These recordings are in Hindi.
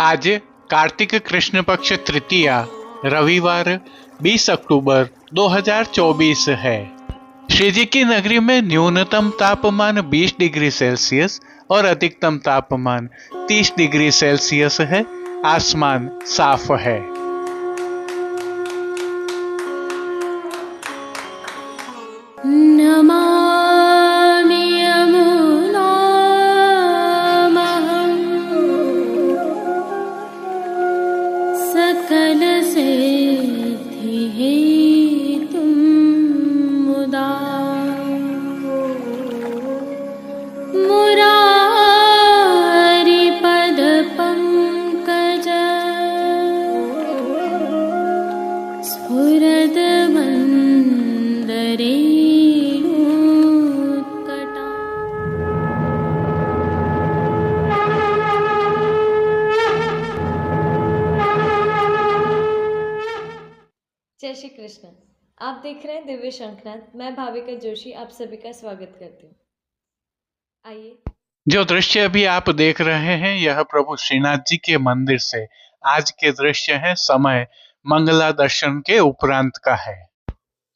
आज कार्तिक कृष्ण पक्ष तृतीया रविवार 20 अक्टूबर 2024 है। श्री जी की नगरी में न्यूनतम तापमान 20 डिग्री सेल्सियस और अधिकतम तापमान 30 डिग्री सेल्सियस है। आसमान साफ है। नमामि यमुनामहं सकलसिद्धिहेतुं मुदा मुरारिपदपङ्कज स्फुरदमन्दरे जय श्री कृष्ण। आप देख रहे हैं दिव्य शंखनाद। मैं भाविका जोशी आप सभी का स्वागत करती हूँ। आइए, जो दृश्य अभी आप देख रहे हैं यह प्रभु श्रीनाथ जी के मंदिर से आज के दृश्य है। समय मंगला दर्शन के उपरांत का है।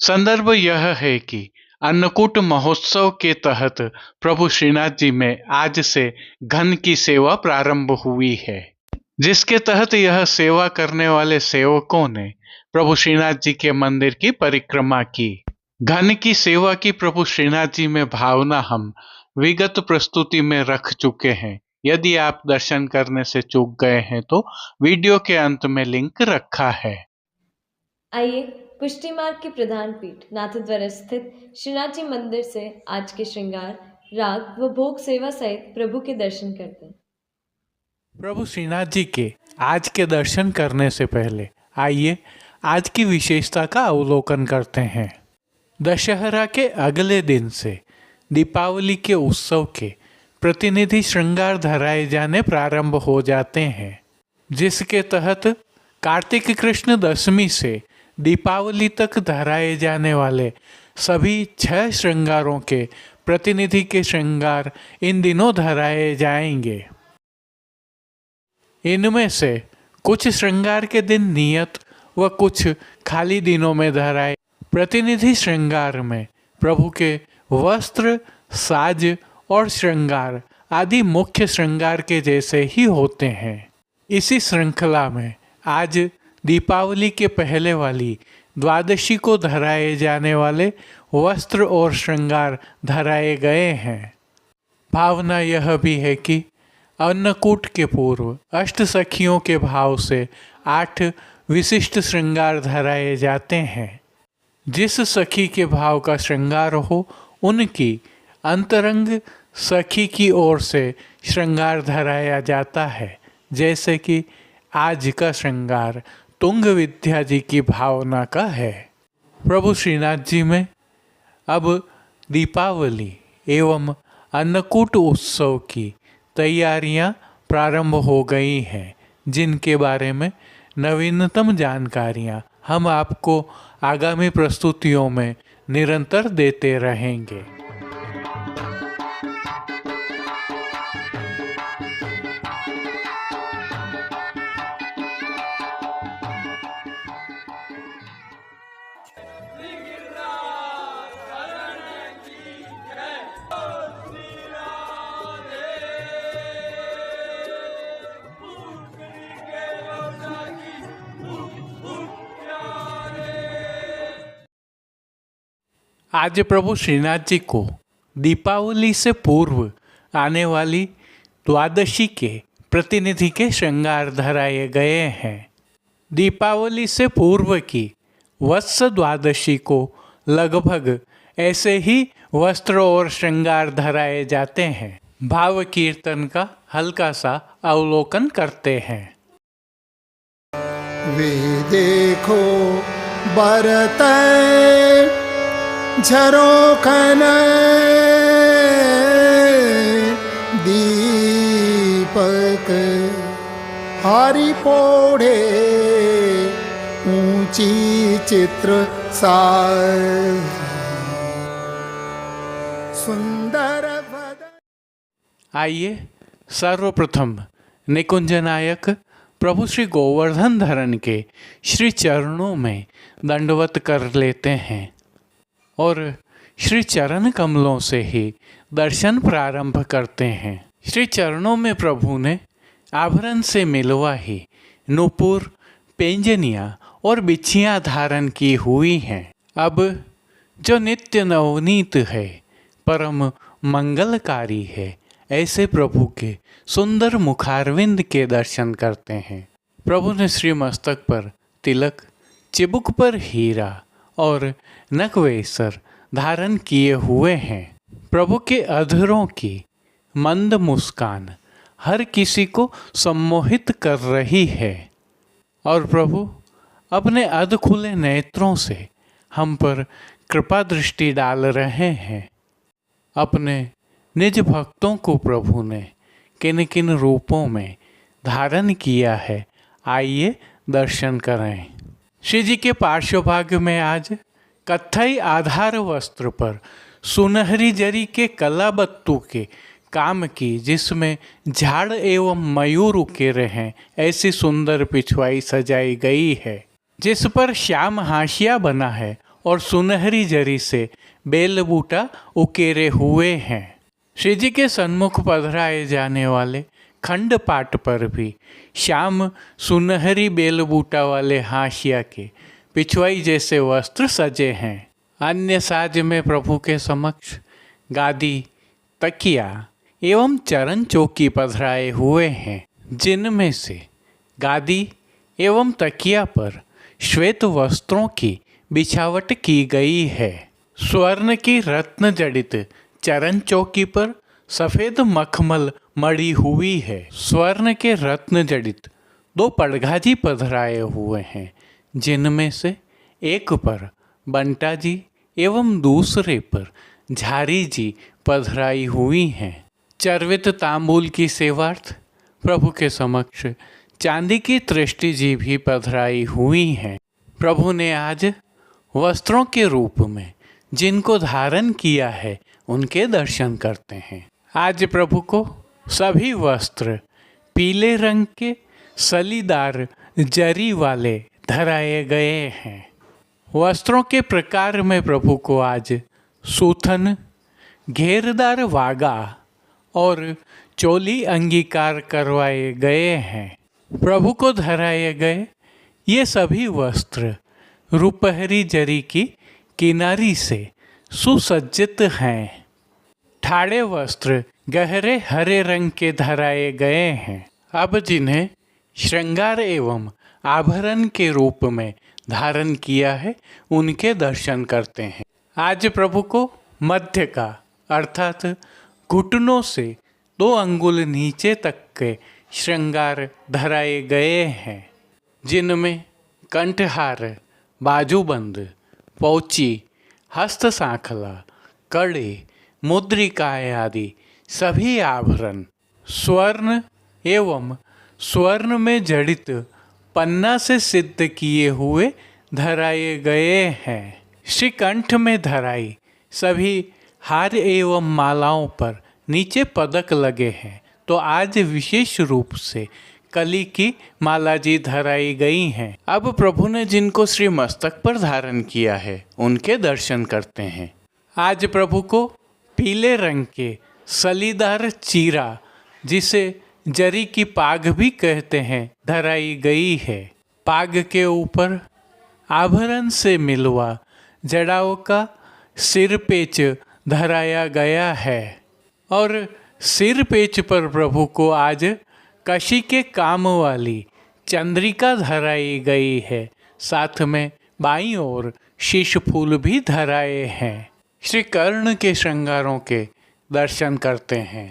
संदर्भ यह है कि अन्नकूट महोत्सव के तहत प्रभु श्रीनाथ जी में आज से घन की सेवा प्रारंभ हुई है, जिसके तहत यह सेवा करने वाले सेवकों ने प्रभु श्रीनाथ जी के मंदिर की परिक्रमा की। घन की सेवा की प्रभु श्रीनाथ जी में भावना हम विगत प्रस्तुति में रख चुके हैं। यदि आप दर्शन करने से चूक गए हैं तो वीडियो के अंत में लिंक रखा है। आइए पुष्टि मार्ग की प्रधान पीठ नाथद्वारा स्थित श्रीनाथ जी मंदिर से आज के श्रृंगार, राग व भोग सेवा सहित प्रभु के दर्शन करते हैं। प्रभु श्रीनाथ जी के आज के दर्शन करने से पहले आइए आज की विशेषता का अवलोकन करते हैं। दशहरा के अगले दिन से दीपावली के उत्सव के प्रतिनिधि श्रृंगार धराए जाने प्रारंभ हो जाते हैं, जिसके तहत कार्तिक कृष्ण दशमी से दीपावली तक धराए जाने वाले सभी 6 श्रृंगारों के प्रतिनिधि के श्रृंगार इन दिनों धराए जाएंगे। इनमें से कुछ श्रृंगार के दिन नियत व कुछ खाली दिनों में धराए। प्रतिनिधि श्रृंगार में प्रभु के वस्त्र, साज और श्रृंगार आदि मुख्य श्रृंगार के जैसे ही होते हैं। इसी श्रृंखला में आज दीपावली के पहले वाली द्वादशी को धराए जाने वाले वस्त्र और श्रृंगार धराए गए हैं। भावना यह भी है कि अन्नकूट के पूर्व अष्ट सखियों के भाव से 8 विशिष्ट श्रृंगार धराए जाते हैं। जिस सखी के भाव का श्रृंगार हो उनकी अंतरंग सखी की ओर से श्रृंगार धराया जाता है। जैसे कि आज का श्रृंगार तुंग विद्या जी की भावना का है। प्रभु श्रीनाथ जी में अब दीपावली एवं अन्नकूट उत्सव की तैयारियां प्रारंभ हो गई हैं, जिनके बारे में नवीनतम जानकारियां हम आपको आगामी प्रस्तुतियों में निरंतर देते रहेंगे। आज प्रभु श्रीनाथ जी को दीपावली से पूर्व आने वाली द्वादशी के प्रतिनिधि के श्रृंगार धराए गए हैं। दीपावली से पूर्व की वत्स द्वादशी को लगभग ऐसे ही वस्त्र और श्रृंगार धराए जाते हैं। भाव कीर्तन का हल्का सा अवलोकन करते हैं। वे देखो बरत झरोखन दीपक हरि पोढ़े ऊंची चित्र सार सुंदर भद। आइए सर्वप्रथम निकुंज नायक प्रभु श्री गोवर्धन धरन के श्री चरणों में दंडवत कर लेते हैं और श्री चरण कमलों से ही दर्शन प्रारंभ करते हैं। श्री चरणों में प्रभु ने आभरण से मिलवा ही नूपुर, पेंजनिया और बिछियाँ धारण की हुई हैं। अब जो नित्य नवनीत है, परम मंगलकारी है, ऐसे प्रभु के सुंदर मुखारविंद के दर्शन करते हैं। प्रभु ने श्री मस्तक पर तिलक, चिबुक पर हीरा और नकवेसर धारण किए हुए हैं। प्रभु के अधरों की मंद मुस्कान हर किसी को सम्मोहित कर रही है और प्रभु अपने अध खुले नेत्रों से हम पर कृपा दृष्टि डाल रहे हैं। अपने निज भक्तों को प्रभु ने किन किन रूपों में धारण किया है, आइए दर्शन करें। श्री जी के पार्श्वभाग में आज कत्थई आधार वस्त्र पर सुनहरी जरी के कलाबत्तू के काम की, जिसमें झाड़ एवं मयूर उकेरे हैं, ऐसी सुंदर पिछवाई सजाई गई है, जिस पर श्याम हाशिया बना है और सुनहरी जरी से बेल बूटा उकेरे हुए हैं। श्री जी के सन्मुख पधराए जाने वाले खंड पाट पर भी श्याम सुनहरी बेल बूटा वाले हाशिया के पिछवाई जैसे वस्त्र सजे हैं। अन्य साज में प्रभु के समक्ष गादी, तकिया एवं चरण चौकी पधराए हुए हैं, जिनमें से गादी एवं तकिया पर श्वेत वस्त्रों की बिछावट की गई है। स्वर्ण की रत्न जड़ित चरण चौकी पर सफ़ेद मखमल मड़ी हुई है। स्वर्ण के रत्न जड़ित 2 पड़घाजी पधराए हुए हैं, जिनमें से एक पर बंटा जी एवं दूसरे पर झारी जी पधराई हुई हैं। चर्वित तांबूल की सेवार्थ प्रभु के समक्ष चांदी की तृष्टि जी भी पधराई हुई हैं। प्रभु ने आज वस्त्रों के रूप में जिनको धारण किया है, उनके दर्शन करते हैं। आज प्रभु को सभी वस्त्र पीले रंग के सलीदार जरी वाले धराए गए हैं। वस्त्रों के प्रकार में प्रभु को आज सूथन, घेरदार वागा और चोली अंगीकार करवाए गए हैं। प्रभु को धराए गए ये सभी वस्त्र रुपहरी जरी की किनारी से सुसज्जित हैं। ठाड़े वस्त्र गहरे हरे रंग के धराए गए हैं। अब जिन्हें श्रृंगार एवं आभरण के रूप में धारण किया है, उनके दर्शन करते हैं। आज प्रभु को मध्य का अर्थात घुटनों से 2 अंगुल नीचे तक के श्रृंगार धराए गए हैं, जिनमें कंठहार, बाजूबंद, पौची, हस्त सांखला, कड़े, मुद्रिकाएँ आदि सभी आभरण स्वर्ण एवं स्वर्ण में जड़ित पन्ना से सिद्ध किए हुए धराए गए हैं। श्री कंठ में धराई सभी हार एवं मालाओं पर नीचे पदक लगे हैं, तो आज विशेष रूप से कली की माला जी धराई गई हैं। अब प्रभु ने जिनको श्री मस्तक पर धारण किया है, उनके दर्शन करते हैं। आज प्रभु को पीले रंग के सलीदार चीरा, जिसे जरी की पाग भी कहते हैं, धराई गई है। पाग के ऊपर आभरण से मिलवा जड़ाओं का सिर पेच धराया गया है और सिर पेच पर प्रभु को आज कशी के काम वाली चंद्रिका धराई गई है। साथ में बाईं ओर शीश फूल भी धराए हैं। श्री कर्ण के श्रृंगारों के दर्शन करते हैं।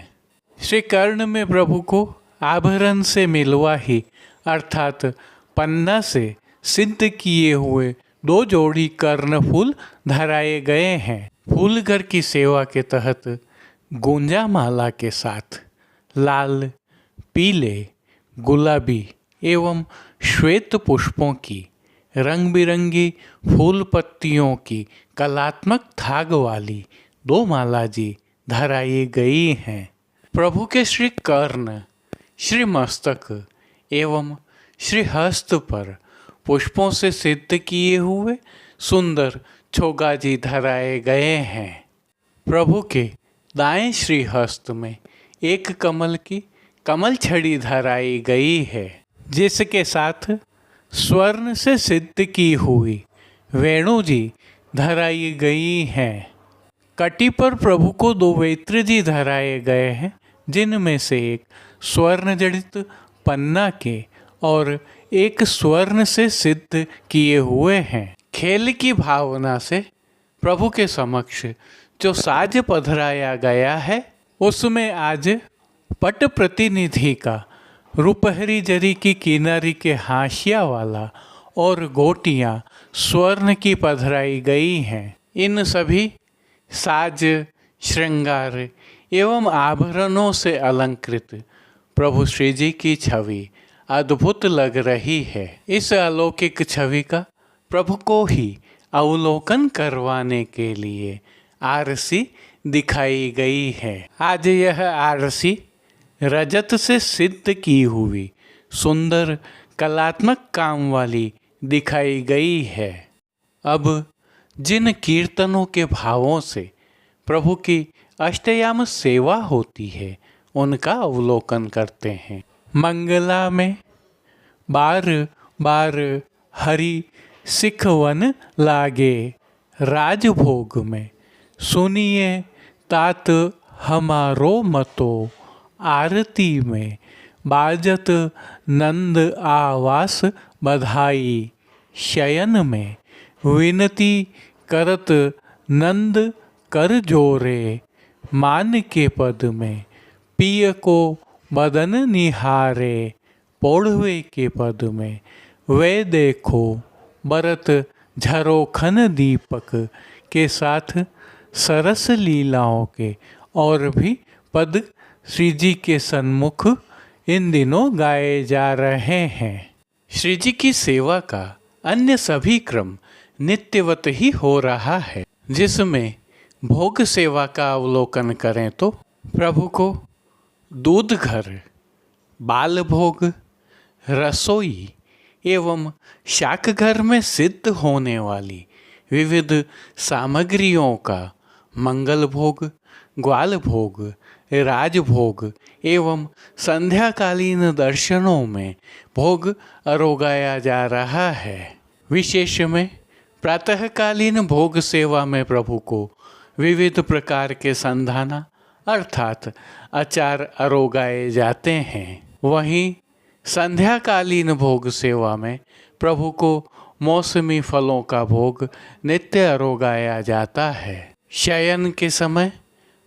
श्री कर्ण में प्रभु को आभरण से मिलवा ही अर्थात पन्ना से सिद्ध किए हुए 2 जोड़ी कर्ण फूल धराए गए हैं। फूलघर की सेवा के तहत गुंजा माला के साथ लाल, पीले, गुलाबी एवं श्वेत पुष्पों की रंग बिरंगी फूल पत्तियों की कलात्मक थाग वाली 2 माला जी धराई गई हैं। प्रभु के श्री कर्ण, श्री मस्तक एवं श्री हस्त पर पुष्पों से सिद्ध किए हुए सुंदर छोगाजी धराए गए हैं। प्रभु के दाएं श्री हस्त में एक कमल की कमल छड़ी धराई गई है, जिसके साथ स्वर्ण से सिद्ध की हुई वेणु जी धराई गई हैं। कटी पर प्रभु को 2 वेत्र जी धराए गए हैं, जिनमें से एक स्वर्ण जड़ित पन्ना के और एक स्वर्ण से सिद्ध किए हुए हैं। खेल की भावना से प्रभु के समक्ष जो साज पधराया गया है, उसमें आज पट प्रतिनिधि का रुपहरी जरी की किनारी के हाशिया वाला और गोटियां स्वर्ण की पधराई गई हैं। इन सभी साज, श्रृंगार एवं आभरणों से अलंकृत प्रभु श्री जी की छवि अद्भुत लग रही है। इस अलौकिक छवि का प्रभु को ही अवलोकन करवाने के लिए आरसी दिखाई गई है। आज यह आरसी रजत से सिद्ध की हुई सुंदर कलात्मक काम वाली दिखाई गई है। अब जिन कीर्तनों के भावों से प्रभु की अष्टयाम सेवा होती है, उनका अवलोकन करते हैं। मंगला में बार बार हरि सिखवन लागे, राजभोग में सुनिए तात हमारो मतो, आरती में बाजत नंद आवास बधाई, शयन में विनती करत नंद कर जोरे, मान के पद में पिय को बदन निहारे, पौढ़वे के पद में वे देखो बरत झरोखन दीपक के साथ सरस लीलाओं के और भी पद श्री जी के सन्मुख इन दिनों गाए जा रहे हैं। श्री जी की सेवा का अन्य सभी क्रम नित्यवत ही हो रहा है, जिसमें भोग सेवा का अवलोकन करें तो प्रभु को दूध घर, बाल भोग, रसोई एवं शाक घर में सिद्ध होने वाली विविध सामग्रियों का मंगल भोग, ग्वाल भोग, राजभोग एवं संध्याकालीन दर्शनों में भोग अरोगाया जा रहा है। विशेष में प्रातःकालीन भोग सेवा में प्रभु को विविध प्रकार के संधाना अर्थात अचार अरोगाए जाते हैं। वहीं संध्याकालीन भोग सेवा में प्रभु को मौसमी फलों का भोग नित्य अरोगाया जाता है। शयन के समय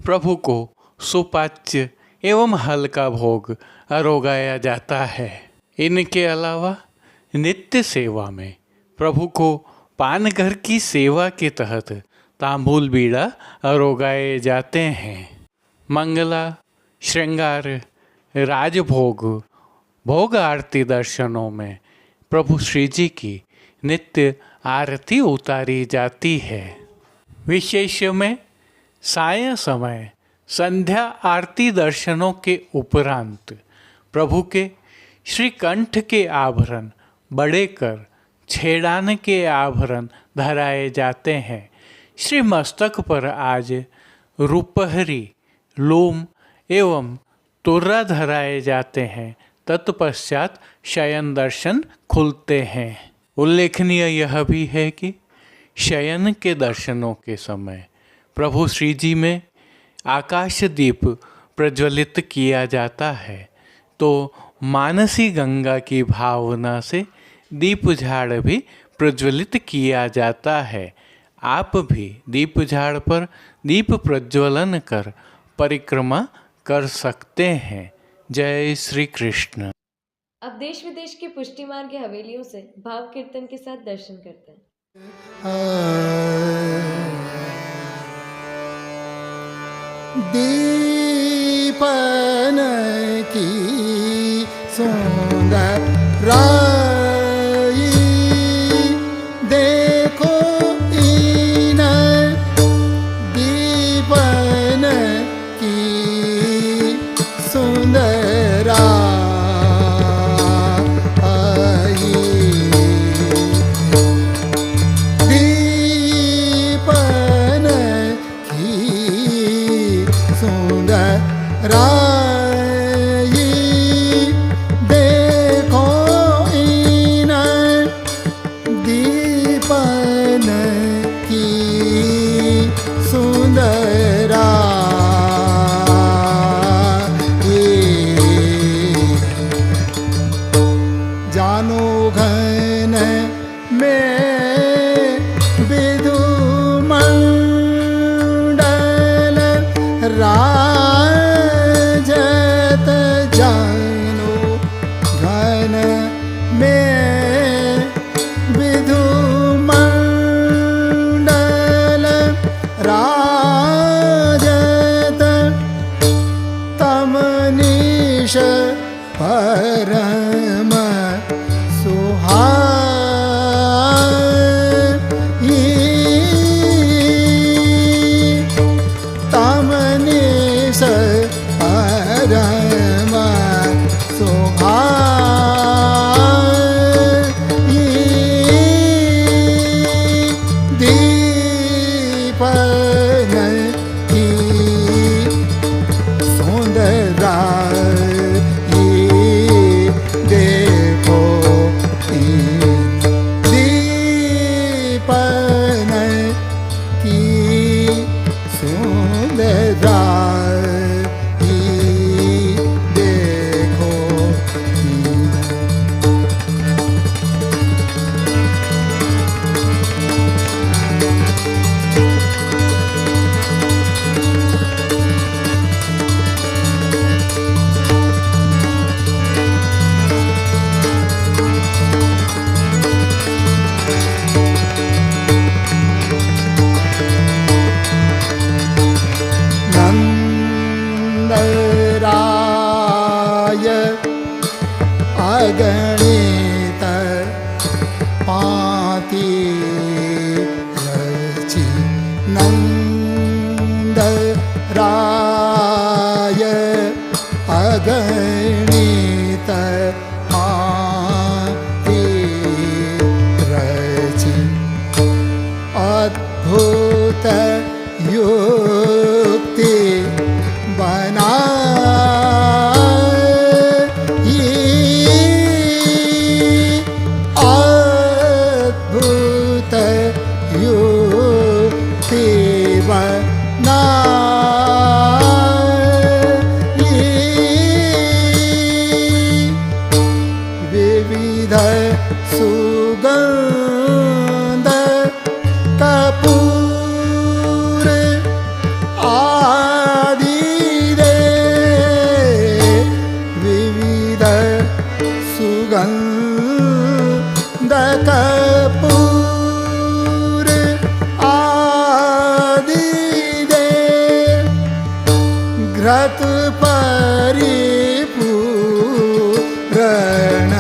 प्रभु को सुपाच्य एवं हल्का भोग अरोगाया जाता है। इनके अलावा नित्य सेवा में प्रभु को पानघर की सेवा के तहत तांबूल बीड़ा अरोगाए जाते हैं। मंगला, श्रृंगार, राजभोग, भोग आरती दर्शनों में प्रभु श्री जी की नित्य आरती उतारी जाती है। विशेष में सायं समय संध्या आरती दर्शनों के उपरांत प्रभु के श्री कंठ के आभरण बड़े कर छेड़ान के आभरण धराए जाते हैं। श्री मस्तक पर आज रुपहरी, लोम एवं तुर्रा धराए जाते हैं। तत्पश्चात शयन दर्शन खुलते हैं। उल्लेखनीय यह भी है कि शयन के दर्शनों के समय प्रभु श्री जी में आकाश दीप प्रज्वलित किया जाता है, तो मानसी गंगा की भावना से दीप झाड़ भी प्रज्वलित किया जाता है। आप भी दीप झाड़ पर दीप प्रज्वलन कर परिक्रमा कर सकते हैं। जय श्री कृष्ण। अब देश विदेश की पुष्टि मार्ग की हवेलियों से भाव कीर्तन के साथ दर्शन करते हैं। दीपन की सुंदर राई देखो इन दीपन की सुंदर राई। में विधु मंडल राजत तमनीश परम सुहाई तमनीश परम सुहाई दीपन की सुंदराई देखो दीपन की सुंदराई देखो नंदराय अगणित पाति रचि नंदराय अगणित पाति रचि अद्भुत युक्ति बनाई अद्भुत युक्ति बनाई विविध सुगंध कपूर आदि दे विविध सुगंध कपूर आदि दे घृत परिपूरण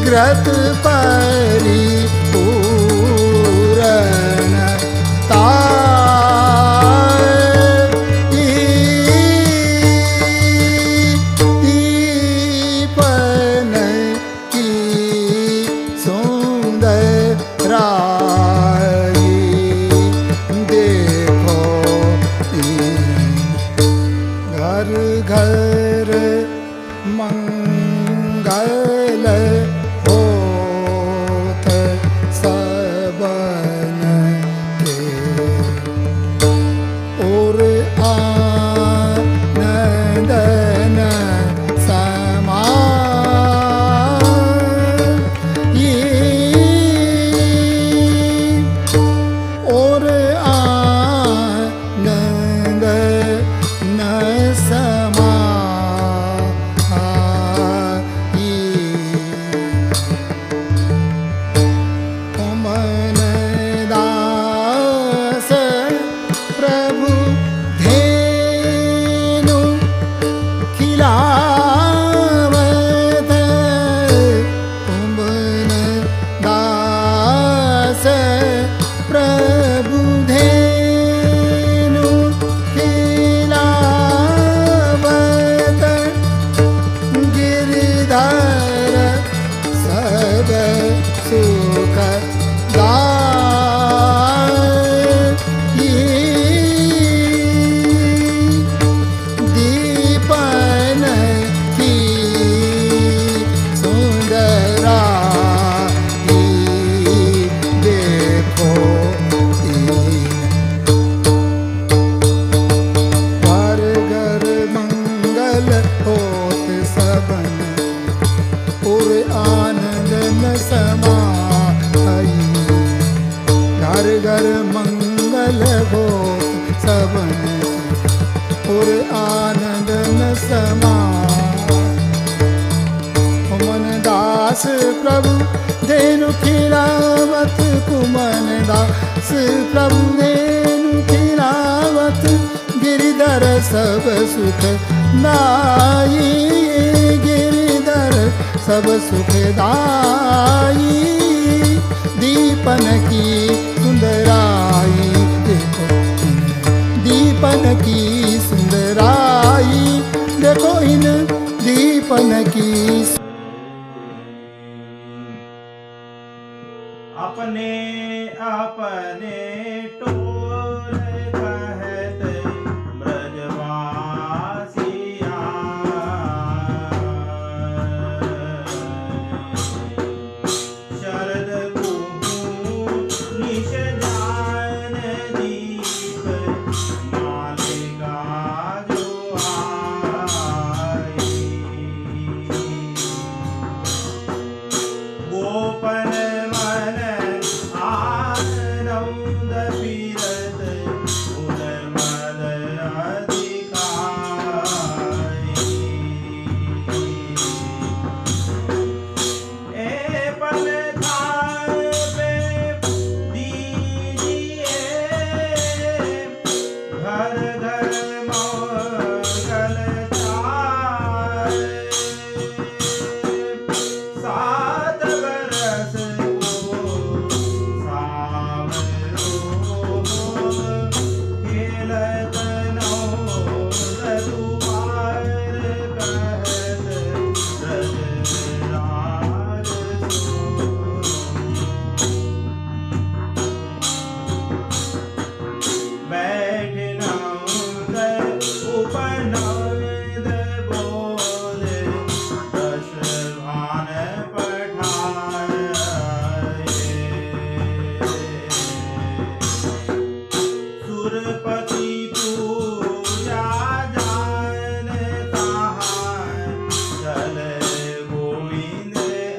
घृत परिपूरण दीपन की सुंदराई देखो घर घर मंगल होत सबन के और आनंदन समाई और आनंदन समाई समान। कुमन दास प्रभु धेनु खिलावत, कुमन दास प्रभु धेनु खिलावत, गिरिधर सब सुख दाई, गिरिधर सब सुख दाई। दीपन की सुंदराई देखो, दीपन की सुंदराई देखो, इन दीपन की। अपने अपने टोल कहत ब्रजवासिया, शरद निश जान दीप मालिका जो आई। गोपन मन आनंद पीरत उन्मद अधिकारी। ए पल थाल पे दीजिए, घर घर मंगल चाय। सात बरस को सावरो, खेलत नौद दुआर कहत ब्रजराज सो। बैठ नौद उपनौद बोले, दश भान पठाए। सुरपति पूजा जान ताहार, चल गोविंद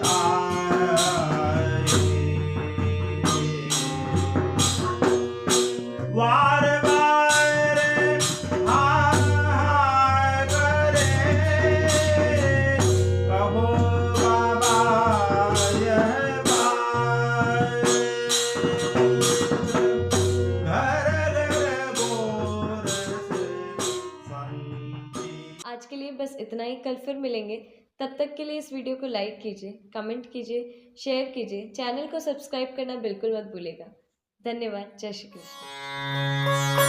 आए। वार वार हाय करे, कहो बाबा यह बात। घर घर गोरस संती। आज के लिए बस इतना ही। कल फिर मिलेंगे। तब तक के लिए इस वीडियो को लाइक कीजिए, कमेंट कीजिए, शेयर कीजिए, चैनल को सब्सक्राइब करना बिल्कुल मत भूलिएगा। धन्यवाद। जय श्री कृष्ण।